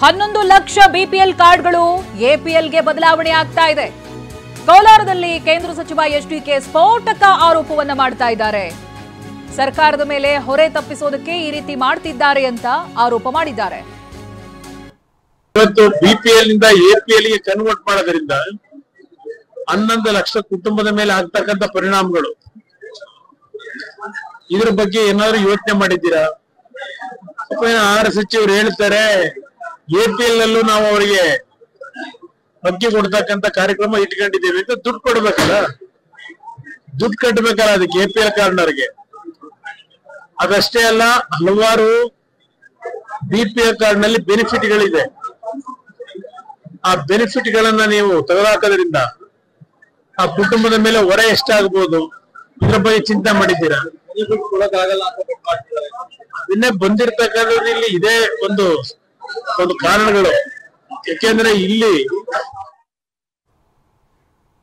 11 lakh BPL ಕಾರ್ಡ್ಗಳು ಎಪಿಎಲ್ಗೆ ಬದಲಾವಣೆ ಆಗ್ತಾ ಇದೆ. ಕೋಲಾರದಲ್ಲಿ ಕೇಂದ್ರ ಸಚಿವ ಎಚ್ಡಿಕೆ ಸ್ಫೋಟಕ ಆರೋಪವನ್ನ ಮಾಡ್ತಾ ಇದ್ದಾರೆ. ಸರ್ಕಾರದ ಮೇಲೆ ಹೊರೆ ತಪ್ಪಿಸೋದಕ್ಕೆ ಈ ರೀತಿ ಮಾಡ್ತಿದ್ದಾರೆ ಅಂತ ಆರೋಪ ಮಾಡಿದ್ದಾರೆ. ಇವತ್ತು ಬಿಪಿಎಲ್ ನಿಂದ ಎಪಿಎಲ್ ಗೆ ಕನ್ವರ್ಟ್ ಮಾಡೋದ್ರಿಂದ 11 ಲಕ್ಷ ಕುಟುಂಬದ ಮೇಲೆ ಆಗ್ತಕ್ಕಂಥ ಪರಿಣಾಮಗಳು, ಇದ್ರ ಬಗ್ಗೆ ಏನಾದ್ರು ಯೋಚನೆ ಮಾಡಿದ್ದೀರಾ? ಆಹಾರ ಸಚಿವರು ಹೇಳ್ತಾರೆ ಎಪಿಎಲ್ ನಲ್ಲೂ ನಾವು ಅವರಿಗೆ ಅಕ್ಕಿ ಕೊಡ್ತಕ್ಕಂಥ ಕಾರ್ಯಕ್ರಮ ಇಟ್ಕೊಂಡಿದ್ದೀವಿ ಅಂತ ದುಡ್ಡು ಕೊಡ್ಬೇಕಲ್ಲ, ದುಡ್ಡು ಕಟ್ಟಬೇಕಲ್ಲ ಅದಕ್ಕೆ ಎಪಿಎಲ್ ಕಾರ್ಡ್ನವ್ರಿಗೆ. ಅದಷ್ಟೇ ಅಲ್ಲ, ಹಲವಾರು ಬಿಪಿಎಲ್ ಕಾರ್ಡ್ ನಲ್ಲಿ ಬೆನಿಫಿಟ್ಗಳಿದೆ. ಆ ಬೆನಿಫಿಟ್ ಗಳನ್ನ ನೀವು ತೆಗೆದುಹಾಕೋದ್ರಿಂದ ಆ ಕುಟುಂಬದ ಮೇಲೆ ಹೊರೆ ಎಷ್ಟಾಗಬಹುದು, ಇದ್ರ ಬಗ್ಗೆ ಚಿಂತೆ ಮಾಡಿದ್ದೀರಾ? ಇನ್ನೇ ಬಂದಿರ್ತಕ್ಕಂಥದ್ದು ಇಲ್ಲಿ ಇದೇ ಒಂದು ಕಾರಣಗಳು. ಯಾಕೆಂದ್ರೆ ಇಲ್ಲಿ